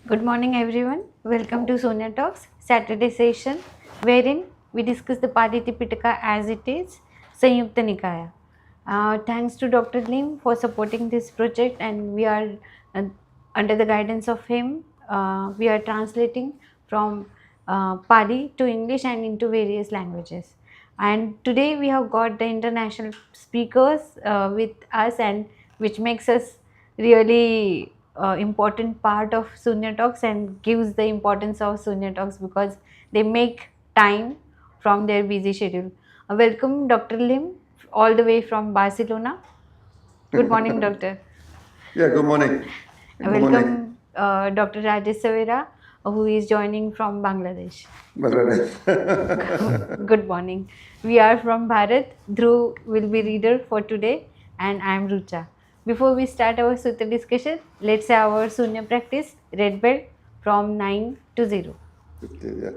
Good morning, everyone. Welcome to Sonia Talks Saturday session, wherein we discuss the Pāli Tipiṭaka as it is, Sanyuta Nikaaya. Thanks to Dr. Lim for supporting this project, and we are uh, under the guidance of him. We are translating from Pali to English and into various languages. And today we have got the international speakers with us, and which makes us really important part of Sunya Talks and gives the importance of Sunya Talks because they make time from their busy schedule. Welcome, Dr. Lim, all the way from Barcelona. Good morning, Doctor. Yeah, good morning. Good morning, Welcome, Dr. Rajesh Savera, who is joining from Bangladesh. Bangladesh. Good morning. We are from Bharat. Dhruv will be reader for today, and I am Rucha. Before we start our Sutta discussion, let's have our Sunya practice, red belt from 9 to 0. Yeah.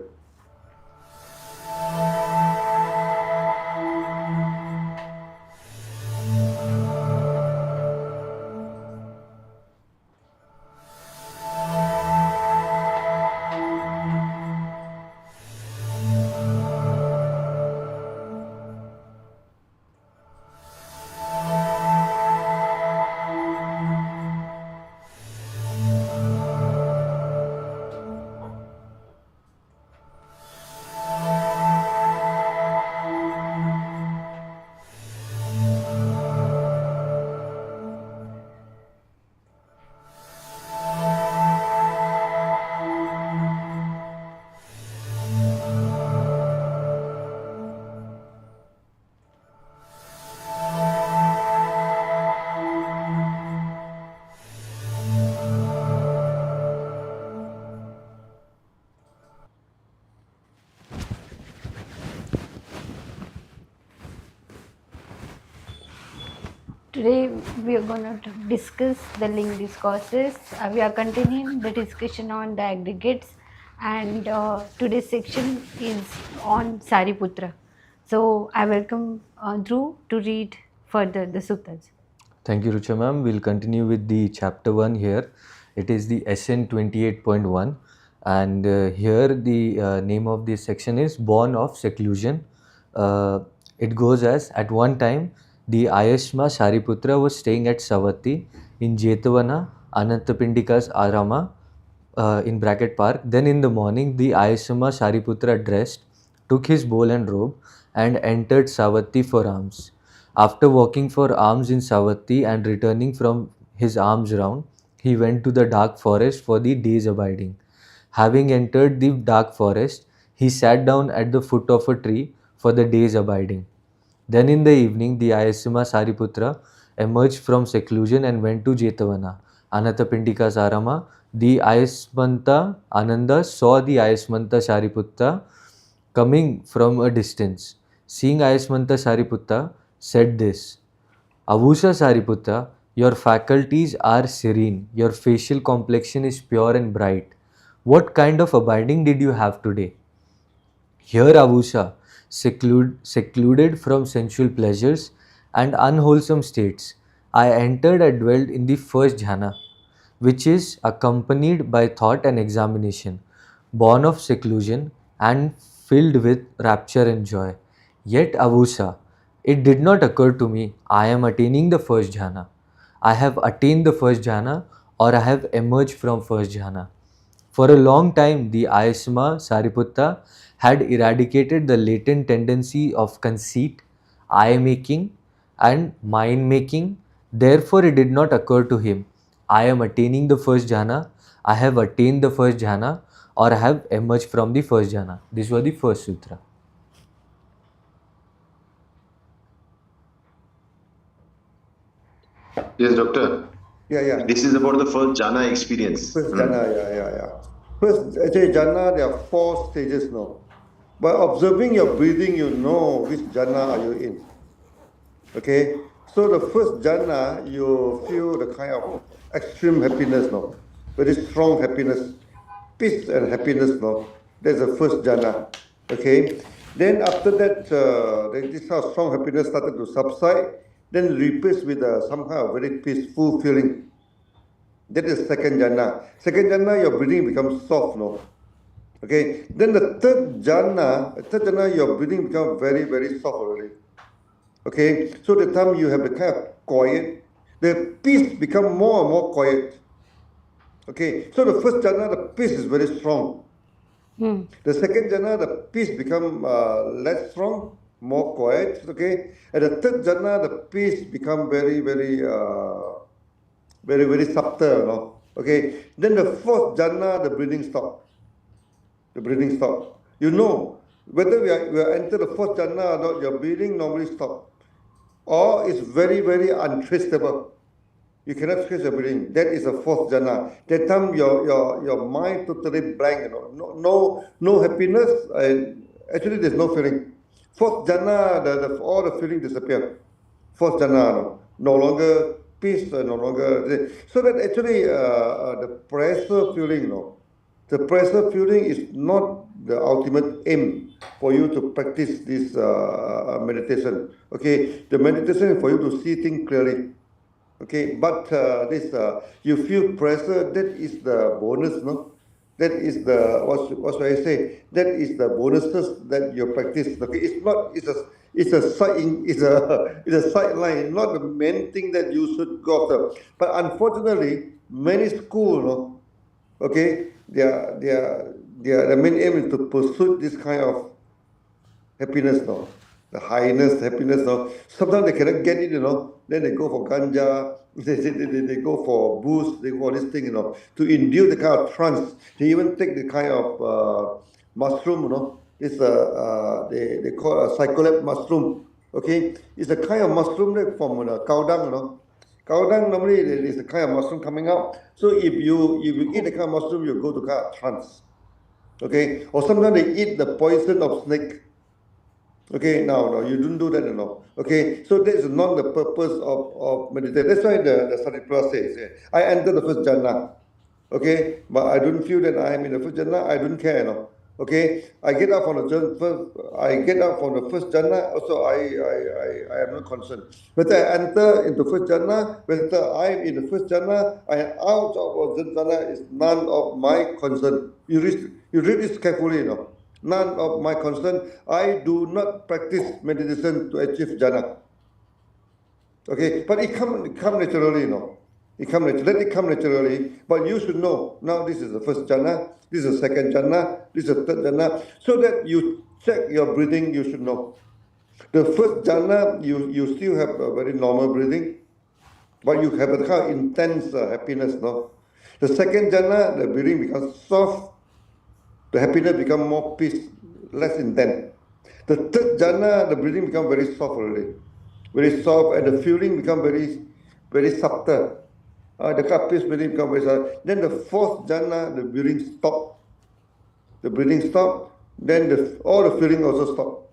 Today we are going to discuss the link discourses. We are continuing the discussion on the aggregates, and today's section is on Sariputra. So I welcome Dhruv to read further the suttas. Thank you, Rucha ma'am. We'll continue with the chapter 1 here. It is the SN 28.1, and here the name of this section is Born of Seclusion. It goes as, at one time, the Ayashma Sariputra was staying at Savati in Jetavana, Anantapindika's Arama, in bracket park. Then in the morning, the Ayashma Sariputra dressed, took his bowl and robe, and entered Savati for alms. After walking for alms in Savati and returning from his alms round, he went to the dark forest for the day's abiding. Having entered the dark forest, he sat down at the foot of a tree for the day's abiding. Then in the evening, the Ayasima Sariputra emerged from seclusion and went to Jetavana. Anathapindika Sarama, the Ayasmanta Ananda saw the Ayasmanta Sariputta coming from a distance. Seeing Ayasmanta Sariputta, said this: Avusha Sariputta, your faculties are serene, your facial complexion is pure and bright. What kind of abiding did you have today? Here, Avusha, secluded from sensual pleasures and unwholesome states, I entered and dwelled in the first jhana, which is accompanied by thought and examination, born of seclusion and filled with rapture and joy. Yet, Avusha, it did not occur to me, I am attaining the first jhana. I have attained the first jhana, or I have emerged from first jhana. For a long time, the Ayasma Sariputta had eradicated the latent tendency of conceit, eye making, and mind making. Therefore, it did not occur to him, I am attaining the first jhana, I have attained the first jhana, or I have emerged from the first jhana. This was the first sutra. Yes, doctor. Yeah. This is about the first jhana experience. First jhana, yeah. First, actually, jhana, there are 4 stages now. By observing your breathing, you know which jhana are you in. Okay? So the first jhana, you feel the kind of extreme happiness now. Very strong happiness. Peace and happiness now. That's the first jhana. Okay? Then after that, this kind of strong happiness started to subside, then replaced with some kind of very peaceful feeling. That is second jhana. Second jhana, your breathing becomes soft, no? Okay. Then the third jhana, your breathing becomes very, very soft already. Okay. So the time you have the kind of quiet, the peace become more and more quiet. Okay. So the first jhana, the peace is very strong. The second jhana, the peace become less strong, more quiet. Okay. And the third jhana, the peace become very, very, very, very subtle. No? Okay. Then the fourth jhana, the breathing stop. The breathing stop. You know, whether we are enter the fourth jhana or not, your breathing normally stop. Or it's very, very untraceable. You cannot trace your breathing. That is the fourth jhana. That time your mind totally blank, you know. No happiness, and actually there's no feeling. Fourth jhana, all the feeling disappear. Fourth jhana, no longer peace, no longer. So that actually the pressure feeling, you know. The pressure feeling is not the ultimate aim for you to practice this meditation. Okay, the meditation is for you to see things clearly. Okay, but this you feel pressure. That is the bonus, no? That is the what should I say? That is the bonuses that you practice. Okay, it's not. It's a side. It's a sideline. Not the main thing that you should go after. But unfortunately, many schools, no, okay, their main aim is to pursue this kind of happiness, no, the highness, happiness, no. Sometimes they cannot get it, you know. Then they go for ganja, they go for booze, they go for this thing, you know, to induce the kind of trance. They even take the kind of mushroom, you know. It's they call a psychedelic mushroom. Okay, it's a kind of mushroom that from cow dung, you know. Cow dung normally there is a kind of mushroom coming out. So if you eat the kind of mushroom, you go to kind of trance. Okay, or sometimes they eat the poison of snake. Okay, no, you don't do that, no. Okay, so that is not the purpose of meditation. That's why the Saripura says, I enter the first jhana. Okay, but I don't feel that I am in the first jhana. I don't care, no. Okay, I get up from the first jhana. Also, I am not concerned. Whether I enter into first jhana, whether I am in the first jhana, I am out of the jhana is none of my concern. You read this carefully, you know. None of my concern. I do not practice meditation to achieve jhana. Okay, but it come naturally, you know. Let it come naturally. But you should know, now this is the first jhana, this is the second jhana, this is the third jhana. So that you check your breathing, you should know. The first jhana, you still have a very normal breathing, but you have a kind of intense happiness, no? The second jhana, the breathing becomes soft, the happiness becomes more peace, less intense. The third jhana, the breathing becomes very soft already. Very soft, and the feeling becomes very, very subtle. The peace breathing becomes very subtle. Then the fourth jhana, the breathing stop. The breathing stop, then all the feeling also stop.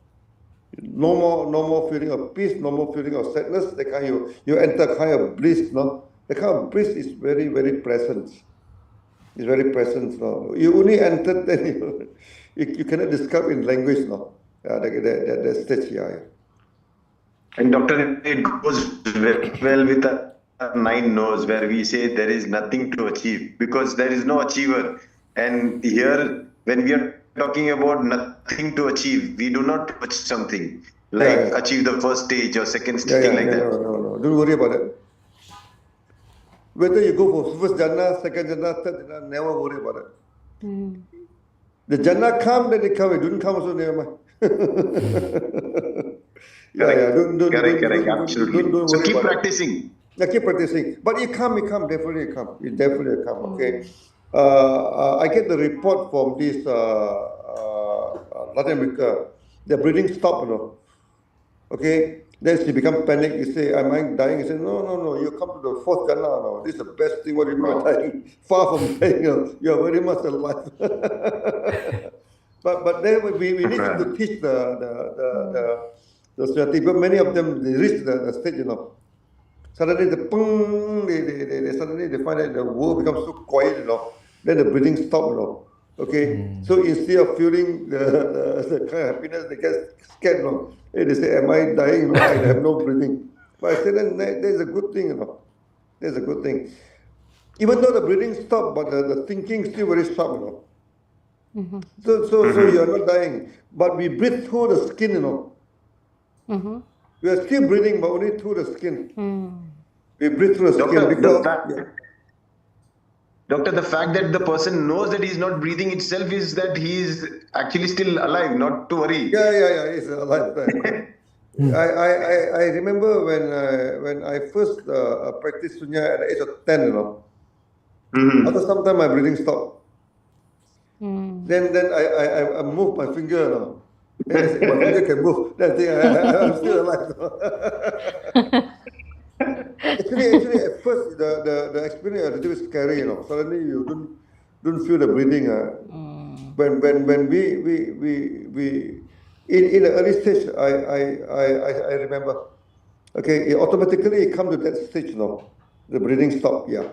No more feeling of peace, no more feeling of sadness. The kind you enter kind of bliss, no? The kind of bliss is very, very present. It's very present, no? You only enter, then you cannot describe in language, no? That stage, yeah. And doctor, it goes very well with a nine nose where we say there is nothing to achieve because there is no achiever. And here, when we are talking about nothing to achieve, we do not achieve something like achieve the first stage or second stage like that. No. Don't worry about it. Whether you go for first jhana, second jhana, third jhana, never worry about it. The jhana come, then it come. It don't come, also never mind. Correct. Absolutely. Don't So worry keep about practicing. Yeah, keep practicing. But it definitely come. It definitely come. Okay. I get the report from this Latin America. The breathing stop, you know. Okay. Then she become panic. You say, am I dying? You say, no. You come to the fourth jhana. No, this is the best thing. What do you mean dying? Far from dying. You are very much alive. But then we need to teach the society. But many of them they reach the stage, you know. Suddenly they suddenly they find that the world becomes so quiet, you know. Then the breathing stop, you know. Okay, so instead of feeling the kind of happiness, they get scared, you know. Hey, they say, "Am I dying?" You know, I have no breathing. But I say, then there's a good thing, you know. There's a good thing. Even though the breathing stopped, but the thinking still very sharp, you know. Mm-hmm. So you are not dying. But we breathe through the skin, you know. Mm-hmm. We are still breathing, but only through the skin. Mm. We breathe through the skin Doctor, the because, fact, yeah. Doctor, the fact that the person knows that he's not breathing itself is that he is actually still alive. Not to worry. Yeah, it's a lifetime, yeah. I remember when I first practiced sunya at the age of 10, you know. After Mhm. some time, my breathing stopped. Mm. Then I moved my finger, you know. Then I said, my finger can move. Then I think I'm still alive. You know? Actually, at first the experience is a little bit scary, you know. Suddenly you don't feel the breathing. Mm. When we in the early stage, I remember. Okay, it comes to that stage, you know. The breathing stop. Yeah.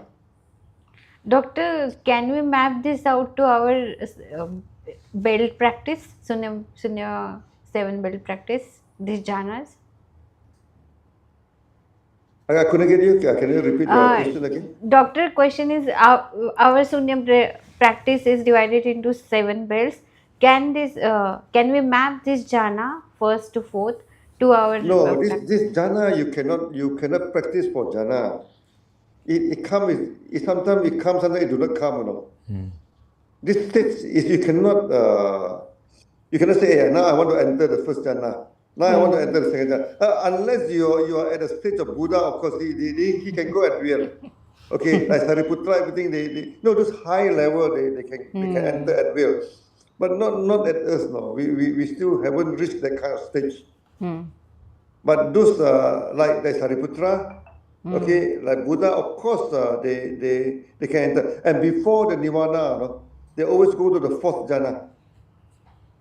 Doctor, can we map this out to our belt practice, Sunya 7 belt practice, these jhanas? I couldn't get you. Can you repeat your Uh, question again? Doctor, question is our Sunya practice is divided into 7 belts. Can we map this jhana first to fourth to our No, practice? this jhana you cannot practice for jhana. It comes. Sometimes it comes. Sometimes it do not come. You know. This stage is you cannot say, yeah, now I want to enter the first jhana. Now I want to enter the second jhana. Unless you are at the stage of Buddha, of course, he can go at will. Okay, like Sariputra, everything they no those high level they can enter at will, but not at us. No, we still haven't reached that kind of stage. Hmm. But those like Sariputra, okay, like Buddha, of course, they can enter. And before the Nirvana, no, they always go to the fourth jhana.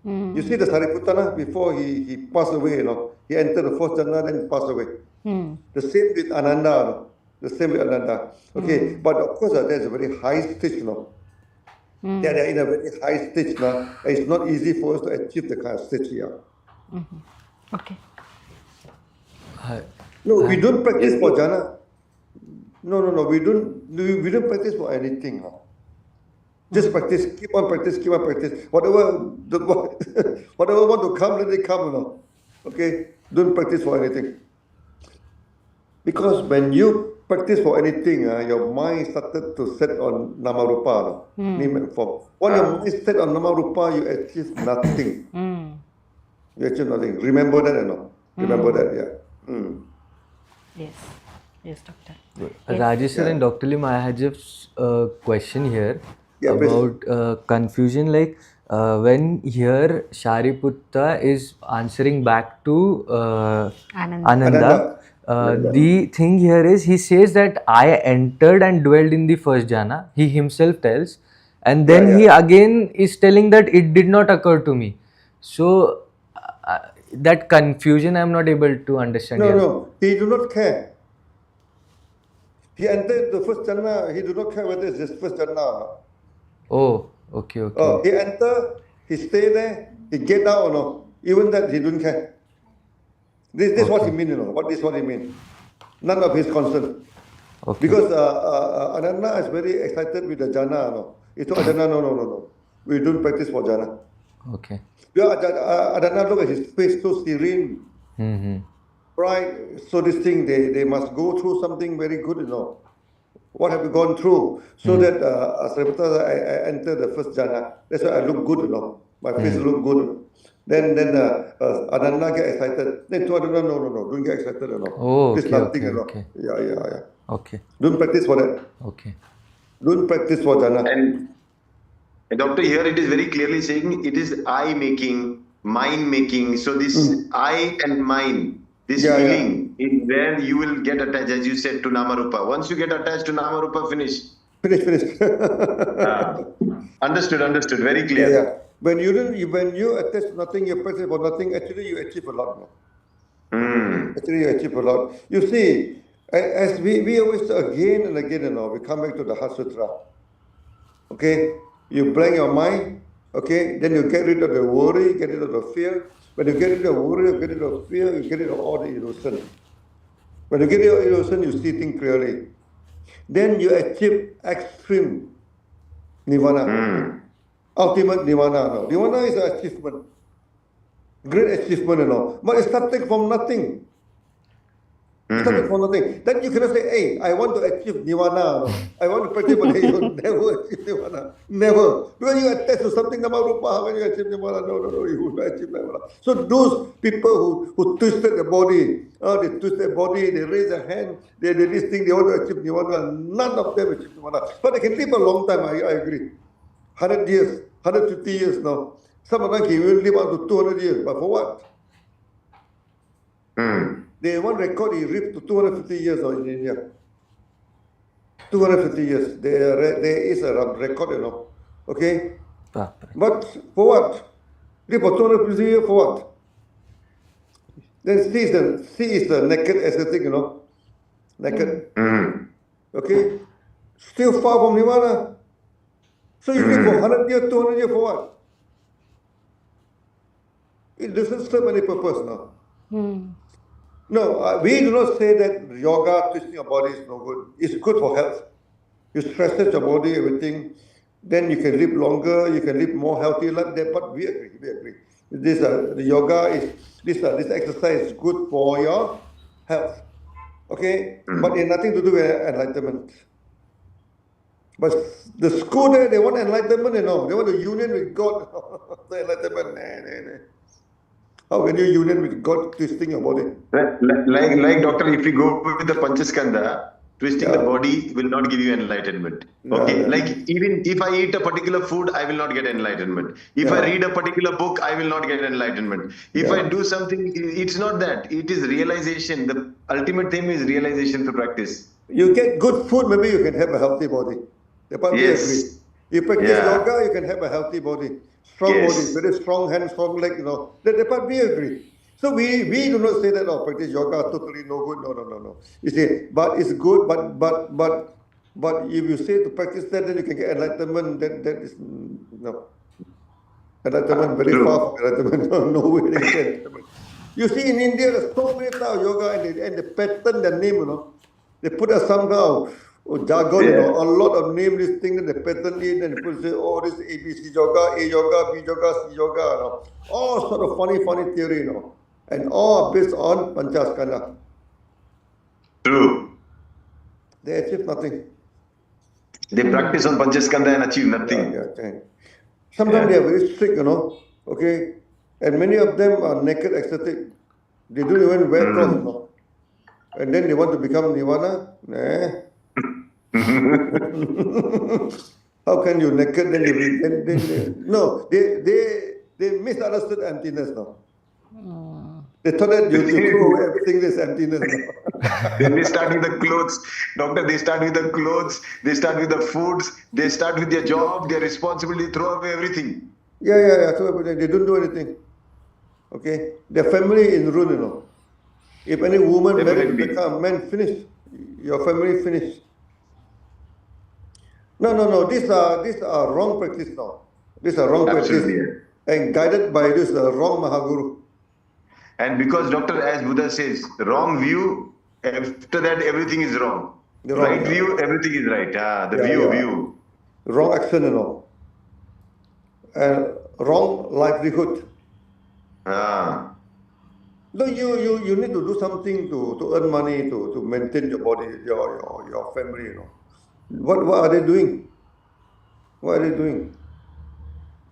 You see the Sariputta, before he passed away, you know, he entered the fourth jhana, then he passed away. The same with Ananda, no? The same with Ananda. Okay, but of course, there's a very high stage, you know. They are in a very high stage now. It's not easy for us to achieve the kind of stage here. Okay. No, we don't practice Yes, for sir. jhana. No. We don't practice for anything. No. Just practice, keep on practice. Whatever want to come, let it come. You know. Okay, don't practice for anything. Because when you practice for anything, your mind started to set on namarupa, no? Name and form. When your mind set on namarupa, you achieve nothing. You achieve nothing. Remember that, no? Remember that, yeah. Yes. Yes, doctor. Rajesh sir Yeah. and Dr. Lim, I had just a question here Yeah, please. about confusion. Like when here Shariputta is answering back to Ananda. Ananda, Ananda. the thing here is he says that I entered and dwelled in the first jhana. He himself tells, and then he Yeah. again is telling that it did not occur to me. So that confusion I'm not able to understand here. No. He do not care. He entered the first jhana. He do not care whether it's his first jhana or not. Oh, okay. He enter, he stay there, he get out or no. Even that he don't care. This is what he Okay. mean, you know. What is what he mean? None of his concern. Okay. Because Ananda is very excited with the jhana, no. He told Ananda, no. We don't practice for jhana. Okay. Because Ananda look at his face so serene, Mm-hmm. right? So this thing, they must go through something very good, you know. What have you gone through? So that Sariputta, I enter the first jhana. That's why I look good, you know. My face look good. Then Ananda get excited. Then to Ananda, no, don't get excited, you know. Oh, This nothing, you know. okay. Yeah. Okay. Don't practice for that. Okay. Don't practice for jhana. And doctor, here it is very clearly saying it is I making, mind making. So this I and mine, this Yeah. feeling is where you will get attached, as you said, to Namarupa. Once you get attached to Namarupa, finish. Finish. Understood. Very clear. Yeah. When you attach to nothing, you practice for nothing, actually you achieve a lot. No? Actually you achieve a lot. You see, as we always again and again, you know, we come back to the Heart Sutra. Okay? You blank your mind, okay? Then you get rid of the worry, get rid of the fear. When you get rid of worry, you get rid of fear, you get rid of all the illusion. When you get rid of illusion, you see things clearly. then you achieve extreme nirvana, ultimate nirvana. No? Nirvana is an achievement, great achievement, but it's starting from nothing. It's starting from nothing. Then you cannot say, hey, I want to achieve nirvana. No? I want to practice, but you never achieve nirvana. Never. Because you attach to something about rupa. How can you achieve nirvana? No, you will not achieve nirvana. So those people who twisted the body, they twist their body, they raise their hand, they this thing, they want to achieve nirvana. None of them achieve nirvana. But they can live a long time, I agree. 100 years, 150 years now. Some of them can even live up to 200 years. But for what? They one record he lived to 250 years in India. 250 years. There is a record, Okay? But for what? Live for 250 years for what? Then C is the naked aesthetic, Naked. Okay? Still far from Nirvana. So you live for 100 years, 200 years for what? It doesn't serve any purpose now. No, we do not say that yoga, twisting your body is no good. It's good for health. You stress your body, everything, then you can live longer, you can live more healthy life. But we agree. This the yoga is this exercise is good for your health. Okay, but it has nothing to do with enlightenment. But the school there, they want enlightenment, they want a union with God. The enlightenment, How can you union with God twisting your body? Like doctor, if you go with the Panchaskanda, twisting the body will not give you enlightenment. Okay, like even if I eat a particular food, I will not get enlightenment. If I read a particular book, I will not get enlightenment. If I do something, it's not that. It is realization. The ultimate thing is realization to practice. You get good food, maybe you can have a healthy body. They probably agree. You practice yoga, you can have a healthy body. Strong body, very strong hand, strong leg, They probably agree. So we do not say that, practice yoga totally no good. No. You see, but it's good, but if you say to practice that, then you can get enlightenment. That is no. Enlightenment very far from enlightenment. No way they get enlightenment. You see, in India, there's so many types of yoga, and they pattern the name, They put some kind of jargon, a lot of name, this thing, and they pattern it, and people say, this ABC yoga, A yoga, B yoga, C yoga, all sort of funny theory, and all based on Panchaskanda. True. They achieve nothing. They practice on Panchaskanda and achieve nothing. Sometimes they are very strict, Okay, and many of them are naked ecstatic. They don't even wear clothes, And then they want to become nirvana? How can you naked? They misunderstood emptiness now. They thought that you throw away everything, this emptiness now. Then they start with the clothes. Doctor, they start with the clothes, they start with the foods, they start with their job, their responsibility, throw away everything. Throw everything. They don't do anything. Okay? Their family is in ruin, If any woman married become man, finish. Your family finished. No. These are wrong practice now. These are wrong practice. And guided by this wrong Mahaguru. And because, doctor, as Buddha says, wrong view, after that everything is wrong. Right view, everything is right. The view. Wrong action, and wrong livelihood. No, you need to do something to earn money to maintain your body, your family. What are they doing? What are they doing?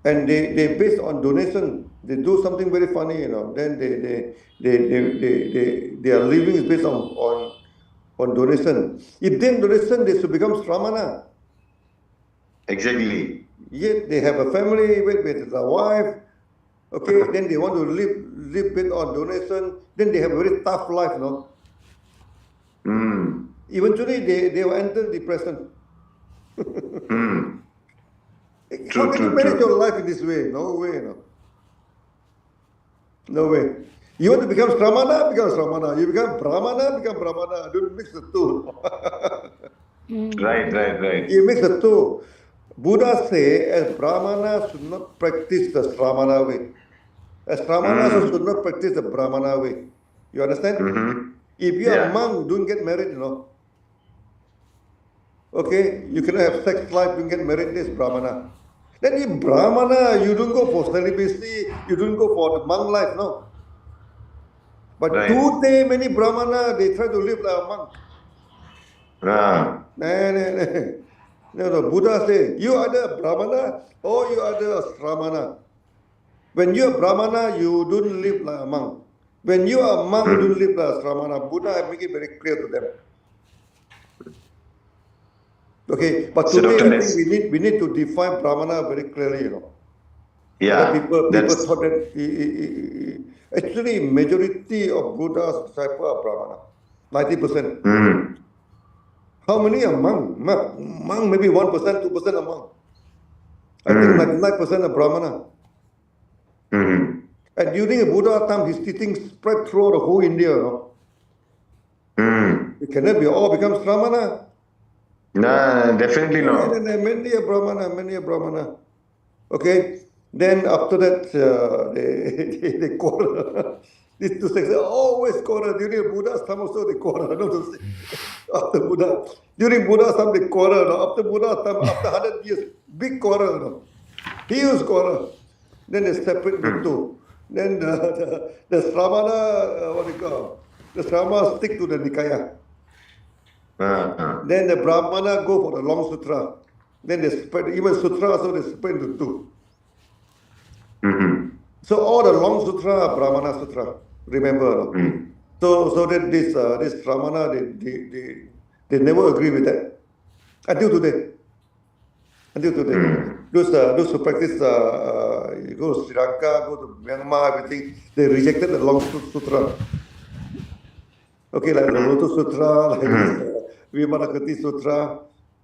And they based on donation. They do something very funny, Then their living is based on donation. If they donation, they should become Sramana. Exactly. Yet they have a family with a wife. Okay, then they want to live based on donation. Then they have a very tough life, Eventually, they will enter depression. How can you manage your life in this way? No way, No way. You want to become Sramana? Become Sramana. You become Brahmana? Become Brahmana. Don't mix the two. Right. You mix the two. Buddha say, as Brahmana should not practice the Sramana way. As Sramana should not practice the Brahmana way. You understand? If you are a monk, don't get married, Okay, you cannot have sex life, you can get married, this Brahmana. Then in Brahmana, you don't go for celibacy, you don't go for the monk life, no. But Right. today, many Brahmana, they try to live like a monk. Ah. No, Buddha say, you are the Brahmana or you are the Sramana. When you are Brahmana, you don't live like a monk. When you are a monk, you don't live like a Sramana. Buddha make it very clear to them. Okay, but So today Dr. I think S. we need to define Brahmana very clearly, you know. And then Yeah, people that's thought that actually majority of Buddha's disciples are Brahmana, 90%. mm, How many are monk? Monk maybe 1%, 2% are monk. I think mm, 99% are Brahmana. mm, And during the Buddha time, his teaching spread throughout the whole India, you know. mm. It cannot be all become Sramana. Nah, definitely And no. then many a Brahmana, many a Brahmana. Okay, then after that, they quarrel. These two sects always quarrel. During Buddha's time also they quarrel. Not to say after Buddha. During Buddha's time they quarrel. No? After Buddha's time, after 100 years, big quarrel. No? Huge quarrel. Then they separate the Mm, two. Then the Sramana, what do you call? The Sramana stick to the Nikaya. uh, Then the Brahmana go for the long sutra. Then they spread, even sutra also they split into two. mm, So all the long sutra are Brahmana sutra. Remember, no? mm, So that this Brahmana they never agree with that until today. Until today, mm, those who practice you go to Sri Lanka, go to Myanmar, everything they rejected the long sutra. Okay, like the Lotus Sutra, like this mm, Vimalakati Sutra,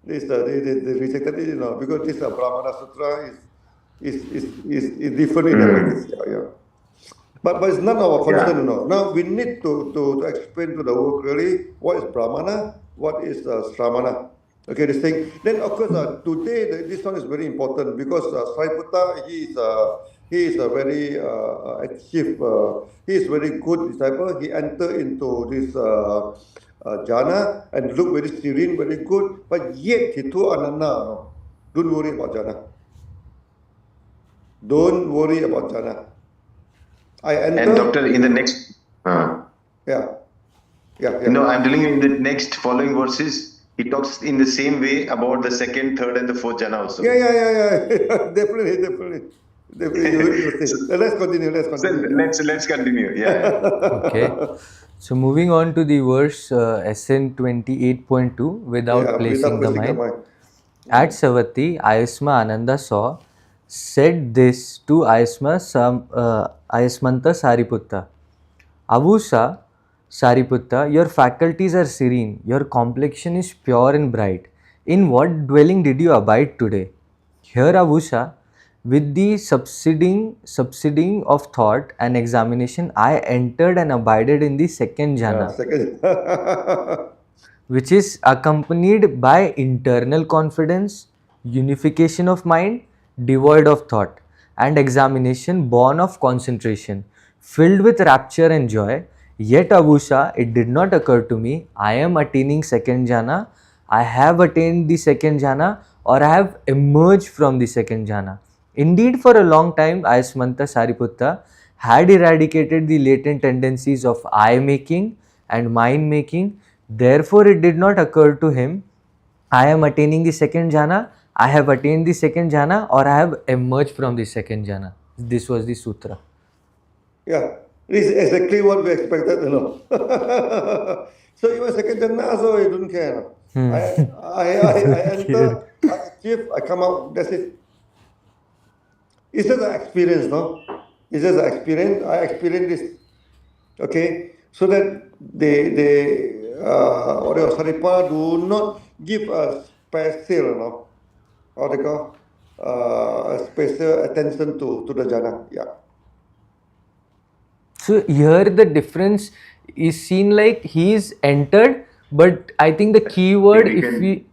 this they rejected it, you know, because this Brahmana Sutra is different in the practice. mm. Yeah, yeah. But it's not our concern, you Yeah. know. Now we need to explain to the world clearly what is Brahmana, what is Sramana. Okay, this thing. Then of course today this one is very important because Sariputta he is a very achieved, he is very good disciple. He entered into this jhana and look very serene, very good. But yet he told Ananda, no, don't worry about jhana. Don't worry about jhana. I And enter, doctor, in the next, yeah, yeah, yeah. no, I'm telling you, in the next following verses, he talks in the same way about the second, third, and the fourth jhana also. Yeah. Definitely. You say. so, Let's continue. Let's so continue. let's continue. Yeah. Okay. So moving on to the verse SN 28.2, without Without placing the placing the mind. mind. At Savatthi, Ayasma Ananda saw, said this to Ayasmanta Sariputta. Avusa, Sariputta, your faculties are serene, your complexion is pure and bright. In what dwelling did you abide today? Here, Avusa, with the subsiding of thought and examination, I entered and abided in the second jhana, Second. which is accompanied by internal confidence, unification of mind, devoid of thought, and examination born of concentration, filled with rapture and joy. Yet, Avusha, it did not occur to me, I am attaining second jhana, I have attained the second jhana, or I have emerged from the second jhana. Indeed, for a long time, Ayasmanta Sariputta had eradicated the latent tendencies of I making and mind making. Therefore, it did not occur to him, I am attaining the second jhana, I have attained the second jhana, or I have emerged from the second jhana. This was the sutra. Yeah. This is exactly what we expected, you know. So even second jhana, so I don't care. No? I enter, I achieve, I come out, that's it. It's just an experience, no? It's just an experience. I experienced this. Okay, so that what they Saripa do not give a special, you know, what they call a special attention to the jhana. Yeah. So here the difference is seen like he's entered, but I think the keyword, We if can, we,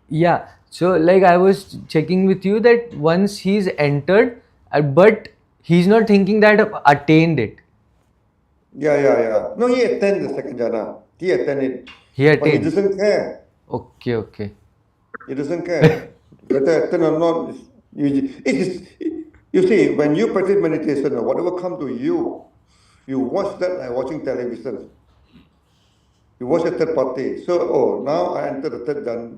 yeah, so like I was checking with you that once he's entered, but he's not thinking that I've attained it. Yeah. No, he attend the second jhana. He attend it, He but he attained. doesn't care. Okay. He doesn't care whether I turn or not. You see, when you practice meditation, whatever come to you, you watch that like watching television. You watch a third party. So, oh, now I enter the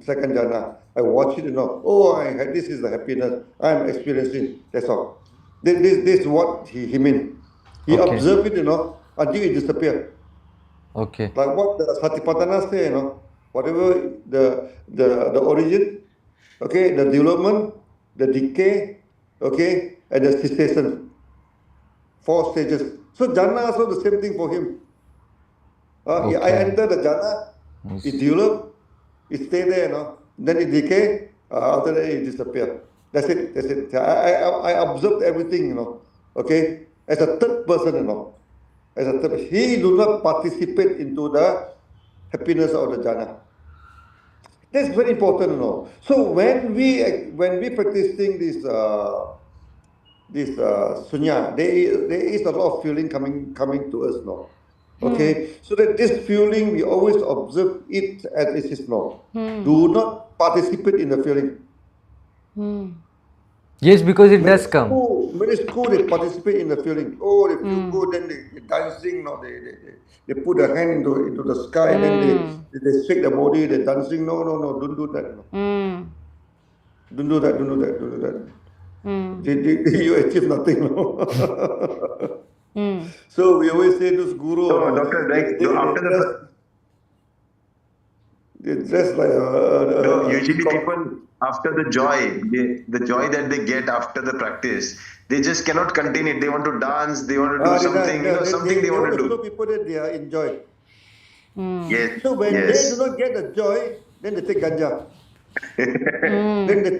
second jhana. I watch it, Oh, this is the happiness I'm experiencing. That's all. This is what he mean. He Okay. observed it, until it disappear. Okay. Like what the Satipatthana say, whatever the origin, okay, the development, the decay, okay, and the cessation. 4 stages. So jhana also the same thing for him. I Okay. enter the jhana, Yes. it develop, it stay there, then it decay, after that it disappear. That's it. I observed everything, okay, as a third person, as a third. He do not participate into the happiness of the jhana. That's very important, So when we practicing this sunya, there is a lot of feeling coming to us, Okay, so that this feeling we always observe it as it is, Do not participate in the feeling. Yes, because it does come. Many school they participate in the feeling. Oh, they feel good, then they dancing, they put their hand into the sky, and then they shake the body, they dancing. No, don't do that. Don't do that. You achieve nothing. So we always say this guru, So, Doctor, after the they dress like no, usually people after the joy, the joy that they get after the practice, they just cannot contain it. They want to dance, they want to do something, something they want to show do. people that they are enjoy. Yes, So when they do yes. not get the joy, then they take ganja. Then they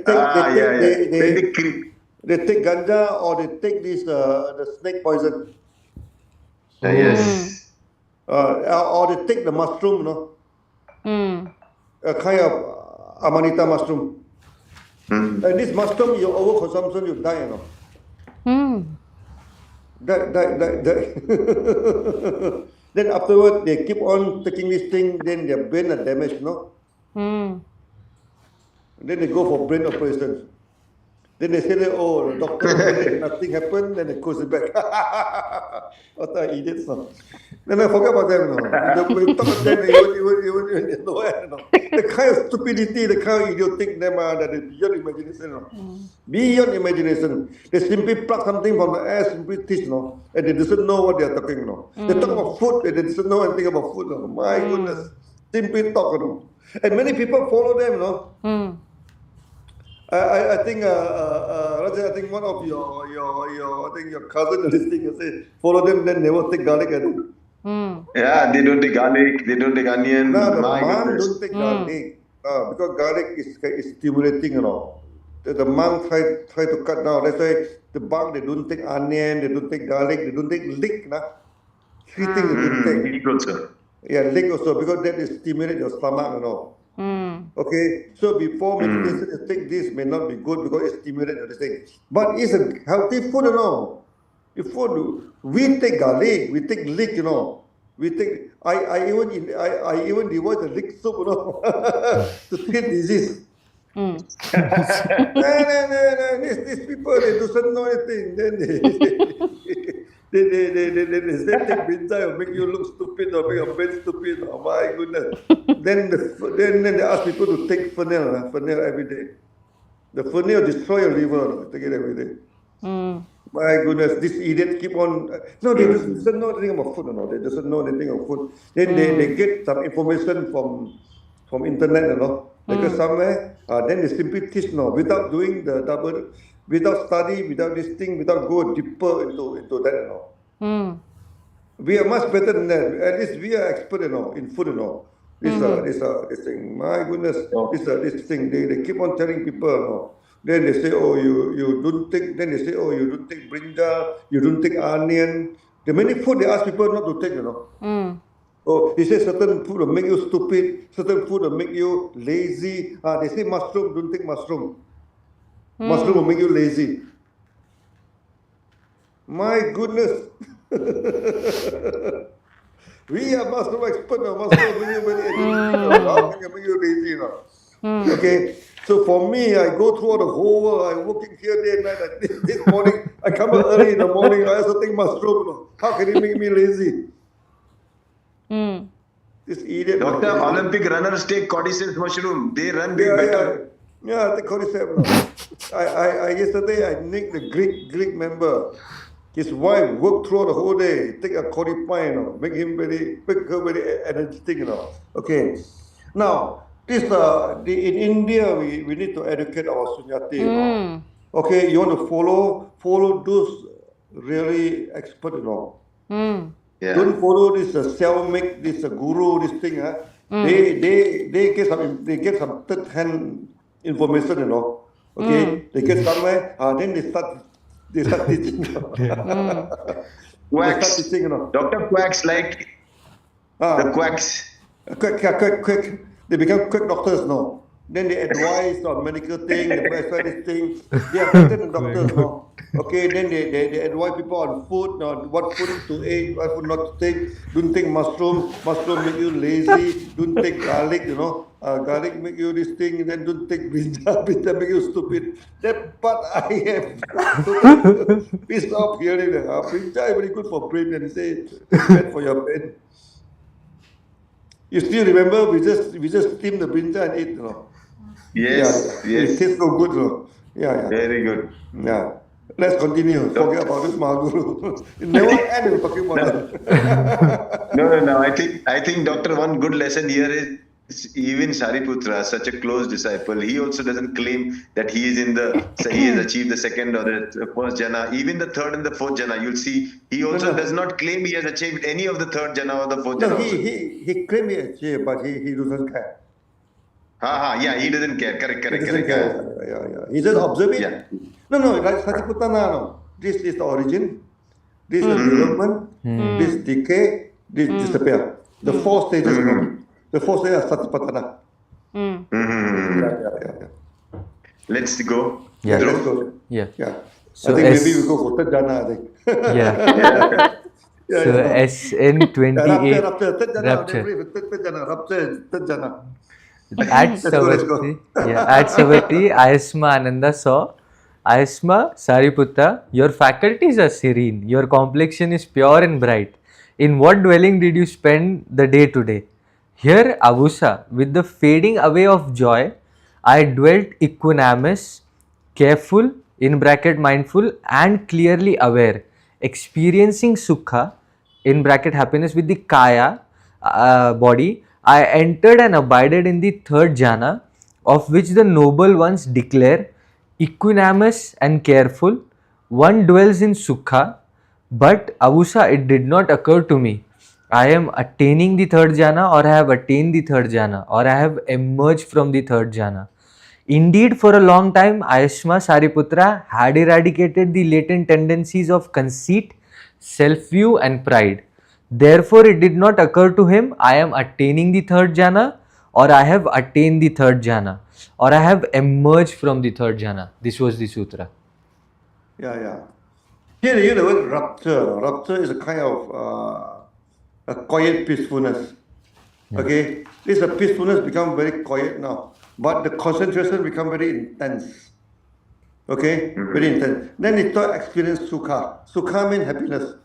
take ganja, or they take this the snake poison, Yes. or they take the mushroom, a kind of amanita mushroom. And this mushroom, you overconsumption, you die, Die. Then afterward, they keep on taking this thing, then their brain are damaged, Then they go for brain operations. Then they say that, oh, the doctor operate, nothing happened, then they close it back. What are idiots, Then I forget about them, When you talk about them, even nowhere, The kind of stupidity, the kind of idiotic them are, that is beyond imagination, Beyond imagination. They simply pluck something from the air, simply teach, And they doesn't know what they are talking, They talk about food, and they doesn't know anything about food, My goodness. Simply talk, And many people follow them, I think Raja, I think one of your cousin listening, you say follow them, then never take garlic. I think. Yeah, they don't take garlic, they don't take onion. No, the My monk goodness. don't take garlic because garlic is stimulating, The monk try to cut down. That's why the monk they don't take onion, they don't take garlic, they don't take leek, 3 things they don't take. Leek also. Yeah, leek also because that is stimulate your stomach, Okay, so before meditation, you take this may not be good because it stimulates everything. But it's a healthy food, If food, we take garlic, we take leek, We take. I even devote the leek soup, to treat disease. No. These people they doesn't know anything. Then they say take brinjal or make you look stupid or make your brain stupid. Oh my goodness. then they ask people to take fennel every day. The fennel destroy your liver. Take it every day. My goodness, this idiot keep on. No, they doesn't know anything about food. They doesn't know anything about food. Then they get some information from internet, Because somewhere, then they simply teach, without doing the double, without study, without this thing, without go deeper into that, We are much better than that. At least we are expert, in food, This thing. My goodness, this thing. They keep on telling people, Then they say, oh, you don't take. Then they say, oh, you don't take brinjal, you don't take onion. The many food they ask people not to take, Oh, they say certain food will make you stupid, certain food will make you lazy. They say mushroom, don't take mushroom. Mushroom will make you lazy. My goodness. We are mushroom expert now. Mushroom will make you very lazy. How can you make you lazy now? Okay. So for me, I go through the whole world. I'm working here day and night. Like this morning, I come out early in the morning. I also take mushroom. How can it make me lazy? This idiot. Doctor, Olympic runners take cordyceps mushroom. They run big Yeah, better. yeah. The cordyceps. I yesterday I nicked the Greek member. His wife worked throughout the whole day. Take a cordypine, make her very energetic. Okay. Now this in India we need to educate our sunyati. Okay, you want to follow those really expert. Yeah. Don't follow this self-make, this guru, this thing. They get some third-hand information. Okay, they get somewhere. Then they start teaching. They start Quacks. teaching. Dr. Quacks like the quacks. Quick. They become quick doctors now. Then they advise on medical thing, they prescribe this thing. They are better than doctors now. Okay, then they advise people on food, what food to eat, what food not to take. Don't take mushroom. Mushroom make you lazy. Don't take garlic, garlic make you this thing. Then don't take brinjal. Brinjal make you stupid. That part I have totally pissed off hearing that. Brinjal is very good for brain, and they say it's bad for your brain. You still remember we just steam the brinjal and eat, Yes, yes. It tastes so good, Yeah. Very good. Yeah. Let's continue. Forget about this Mahaguru. It never end with talking about that. No. I think Doctor, one good lesson here is even Sariputra, such a close disciple, he also doesn't claim that he is he has achieved the second or the first jhana. Even the third and the fourth jhana, you'll see, he also does not claim he has achieved any of the third jhana or the fourth jhana. He claimed he achieved, but he doesn't care. Yeah, he doesn't care. Correct. Yeah. He just observe it. Yeah. No, like Satipatthana, no. This is the origin, this is the development, this decay, this disappear. The four stages, The four stages are Satipatthana. Yeah. Let's go. Yeah. Let's go. Yeah. So I think maybe we go for third jhana, I think. Yeah. So SN28 Rapture. Third jhana. At Savatthi, Ayasma Ananda saw, Ayasma Sariputta, your faculties are serene, your complexion is pure and bright. In what dwelling did you spend the day today? Here, Avusa, with the fading away of joy, I dwelt equanimous, careful, in bracket mindful, and clearly aware, experiencing sukha, in bracket happiness, with the kaya, body. I entered and abided in the third jhana, of which the noble ones declare, equanimous and careful, one dwells in sukha, but Avusa, it did not occur to me. I am attaining the third jhana, or I have attained the third jhana, or I have emerged from the third jhana. Indeed, for a long time, Ayasma Sariputra had eradicated the latent tendencies of conceit, self-view and pride. Therefore, it did not occur to him, I am attaining the third jhana, or I have attained the third jhana, or I have emerged from the third jhana. This was the sutra. Yeah. Here the word rapture. Rapture is a kind of a quiet peacefulness. Okay, this peacefulness become very quiet now, but the concentration become very intense. Okay, very intense. Then it start experience sukha. Sukha means happiness.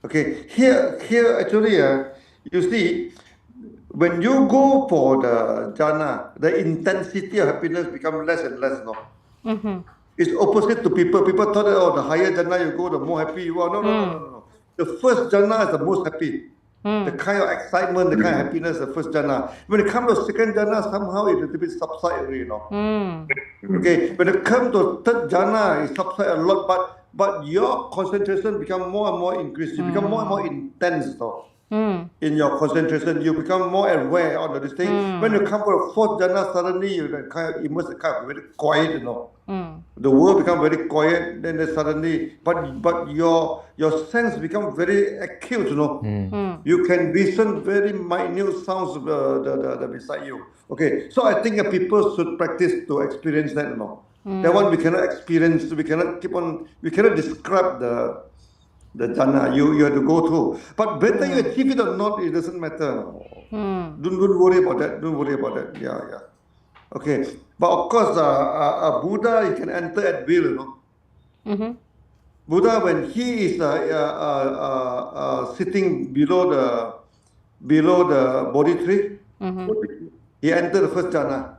Okay, here actually, you see, when you go for the jhana, the intensity of happiness become less and less. It's opposite to people. People thought that, the higher jhana you go, the more happy you are. No. The first jhana is the most happy. The kind of excitement, the kind of happiness, the first jhana. When it comes to second jhana, somehow it a little bit subside, Okay, when it comes to third jhana, it subside a lot, but your concentration become more and more increased. You become more and more intense, in your concentration. You become more aware of this thing. When you come to the fourth jhana, suddenly you kind of immerse, kind of very quiet, The world become very quiet. Then suddenly, but your sense become very acute, You can listen very minute sounds beside you. Okay, so I think people should practice to experience that, That one we cannot experience. We cannot describe the jhana. You have to go through. But whether you achieve it or not, it doesn't matter. Don't worry about that. Yeah. Okay, but of course, a Buddha, he can enter at will, you know. Mm-hmm. Buddha, when he is sitting below the Bodhi tree, Mm-hmm. he entered the first jhana.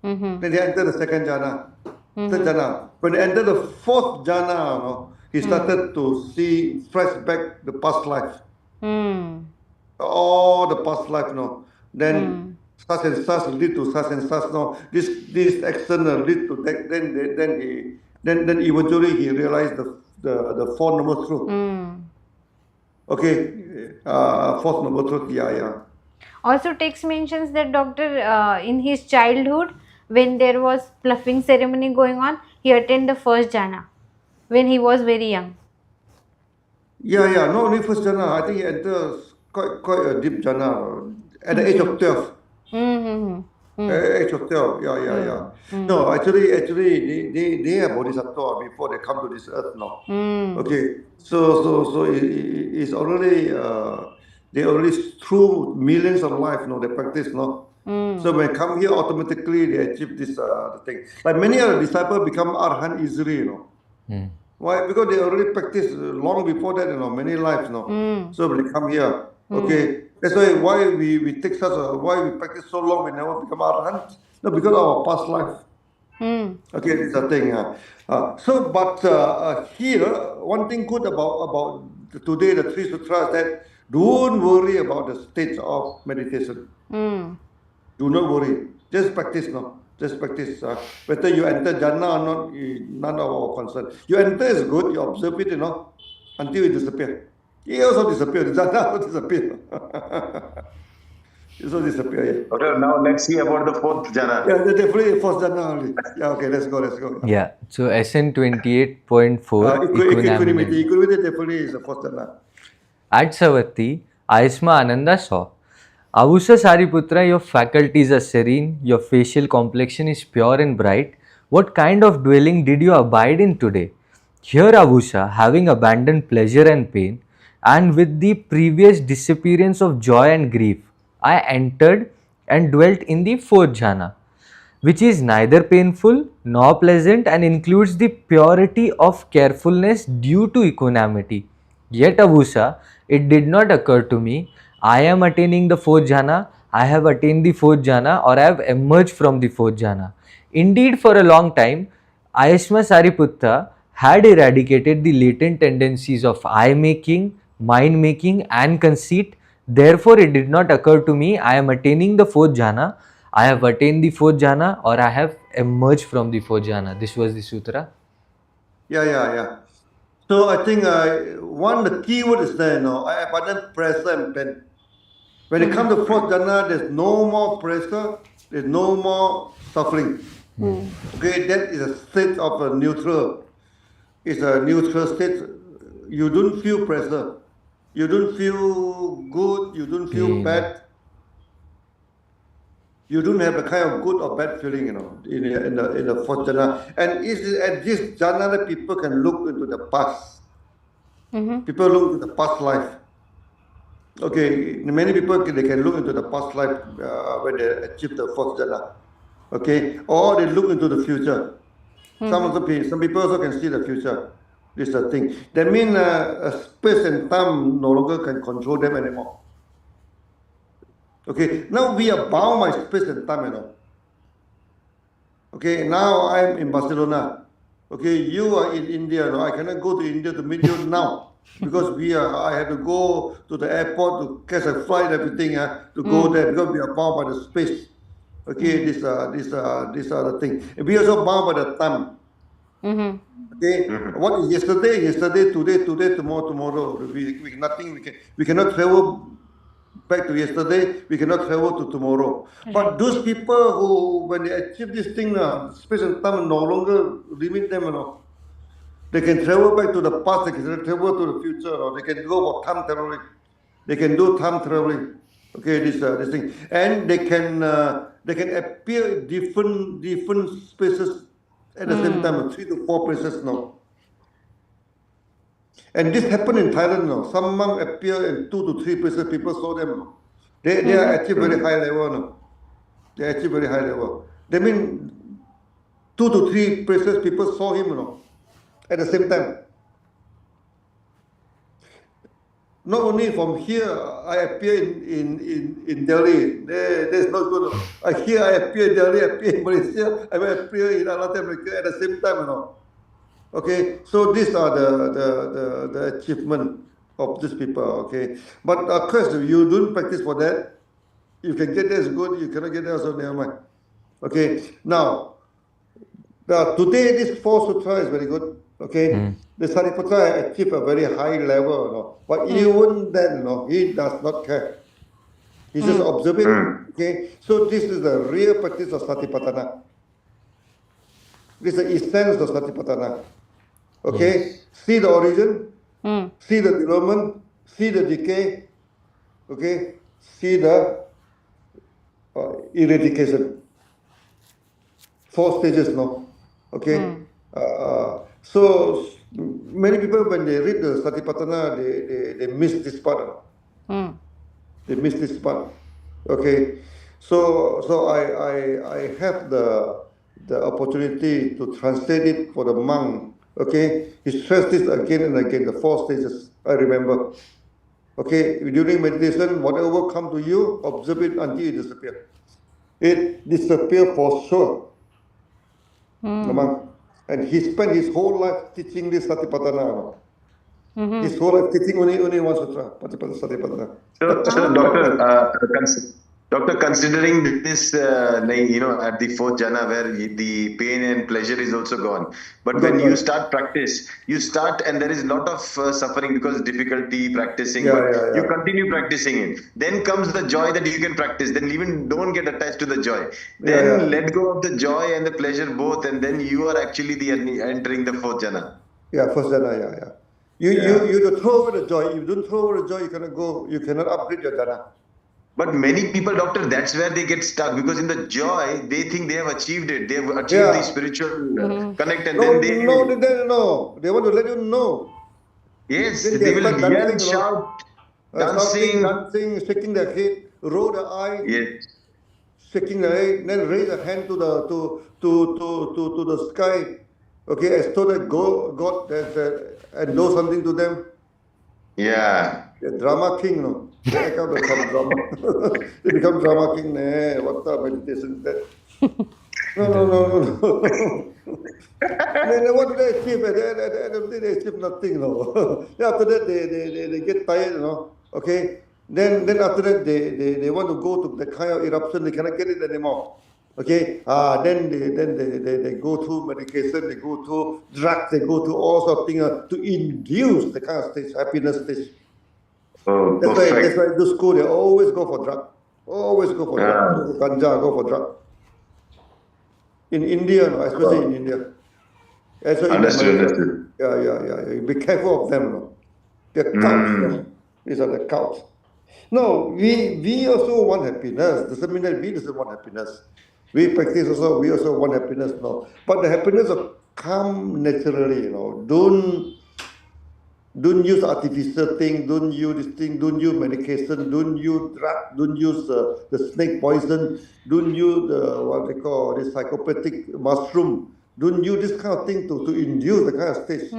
Mm-hmm. Then he entered the second jhana, third Mm-hmm. jhana. When he entered the fourth jhana, you know, he started to see flashback the past life, Mm. all the past life, you know. Then Mm. such and such lead to such and such. No, this external lead to that. Then eventually he realized the four noble truth. Mm. Okay, fourth noble truth. Yeah. Also, text mentions that doctor, in his childhood, when there was pluffing ceremony going on, he attended the first jhana when he was very young. Yeah. Not only first jhana. I think he enters quite a deep jhana at the age of 12. Mm-hmm. Age of 12. Yeah. Mm. No, actually, they are bodhisattva before they come to this earth. No. Mm. Okay, so it's already they already through millions of life, no, they practice, no. So when they come here, automatically they achieve this the thing. Like many other disciples become arhan easily, you know. Why? Because they already practiced long before that, you know, many lives, no. So when they come here, okay, that's why we take such a why we practice so long we never become arhan. No, because of our past life. Mm. Okay, this is the thing. But here, one thing good about today, the three sutras, that don't worry about the stage of meditation. Mm. Do not worry. Just practice now. Just practice. Whether you enter jhana or not, none of our concern. You enter is good. You observe it, you know, until it disappears. It also disappears. Jhana also disappears. It also disappears. Okay, now let's see about the fourth jhana. Yeah, definitely first jhana only. Yeah, okay, let's go. Yeah. So SN 28.4 Equanimity. equanimity. Equanimity definitely is the first jhana. At Savatthi, Aisma Ananda saw, Avusa Sariputra, your faculties are serene, your facial complexion is pure and bright. What kind of dwelling did you abide in today? Here, Avusa, having abandoned pleasure and pain, and with the previous disappearance of joy and grief, I entered and dwelt in the fourth jhana, which is neither painful nor pleasant and includes the purity of carefulness due to equanimity. Yet, Avusa, it did not occur to me, I am attaining the fourth jhana, I have attained the fourth jhana, or I have emerged from the fourth jhana. Indeed, for a long time, Ayashma Sariputta had eradicated the latent tendencies of eye making, mind making, and conceit. Therefore, it did not occur to me, I am attaining the fourth jhana, I have attained the fourth jhana, or I have emerged from the fourth jhana. This was the sutra. Yeah. So I think the key word is there, I abandon pressure and pain. When it comes to fourth jhana, there's no more pressure, there's no more suffering. Okay, that is a state of a neutral. It's a neutral state. You don't feel pressure. You don't feel good. You don't feel Pain. bad. You don't have a kind of good or bad feeling, in the fourth jhana. And it's at this jhana that people can look into the past. People look into the past life. Okay, many people they can look into the past life when they achieve the fourth jhana. Okay, or they look into the future. Some people also can see the future. This is the thing. That means space and time no longer can control them anymore. Okay, now we are bound by space and time, Okay, now I'm in Barcelona. Okay, you are in India. I cannot go to India to meet you now because I have to go to the airport to catch a flight, everything, to go there because we are bound by the space. Okay, these are the thing. And we are also bound by the time. Okay, what is yesterday? Yesterday, today, tomorrow. We cannot travel back to yesterday. We cannot travel to tomorrow. But those people who, when they achieve this thing, space and time no longer limit them. They can travel back to the past. They can travel to the future. Or they can go for time traveling. They can do time traveling. Okay, this thing, and they can appear different spaces at the same time, 3 to 4 places now. And this happened in Thailand now. Some monks appear in 2 to 3 places. People saw them. They are actually very high level now. They are actually very high level. That means 2 to 3 places people saw him, at the same time. Not only from here, I appear in Delhi. There's no good. Here I appear in Delhi, I appear in Malaysia, I appear in Latin America at the same time, Okay, so these are the achievement of these people, okay. But of course, if you don't practice for that, you can get there is good, you cannot get there, so never mind. Okay, now, today this 4 sutra is very good, okay. The Sariputta achieved a very high level, but even then, he does not care. He's just observing, okay. So this is the real practice of Satipatthana. This is the essence of Satipatthana. Okay, Yes. see the origin, see the development, see the decay, okay, see the eradication. 4 stages, okay. So many people, when they read the Satipatthana, they miss this part. They miss this part. Okay, so I have the opportunity to translate it for the monk. Okay, he stressed this again and again, the 4 stages, I remember. Okay, during meditation, whatever come to you, observe it until it disappears. It disappears for sure. The monk. And he spent his whole life teaching this Satipatthana. His whole life teaching only one sutra, Satipatthana. So, Doctor, considering this, at the 4th jhana where the pain and pleasure is also gone, but when you start practice, you start and there is a lot of suffering because difficulty practicing, but you continue practicing it. Then comes the joy that you can practice. Then even don't get attached to the joy. Then let go of the joy and the pleasure both, and then you are actually entering the 4th jhana. Yeah, 1st jhana, You throw away the joy. If you don't throw away the joy, you cannot upgrade your jhana. But many people, doctor, that's where they get stuck, because in the joy, they think they have achieved it. They have achieved the spiritual connect, and then they They want to let you know. Yes, Then they will start yell, shout, dancing, shaking their head, roll the eye, yes, shaking the head, then raise a hand to the sky. Okay, as though that God and know something to them. yeah. The drama king, They become drama. They become drama king. What the meditation is that? No. Then what do they achieve? At the end of the day, they achieve nothing, Then after that, they get tired, Okay. Then after that, they want to go to the kind of eruption. They cannot get it anymore. Okay. Then they go through medication. They go through drugs. They go through all sorts of things to induce the kind of stage, happiness stage. Oh, That's perfect. why to school they always go for drug. Always go for drug. Go for ganja, go for drug. In India, especially in India. Understood. Yeah. Be careful of them. They're cults. These are the cults. No, we also want happiness. Doesn't mean that we doesn't want happiness. We practice also, we also want happiness, But the happiness will come naturally, Don't use artificial thing, don't use this thing, don't use medication, don't use drug, don't use the snake poison, don't use what they call this psychopathic mushroom, don't use this kind of thing to induce the kind of stage.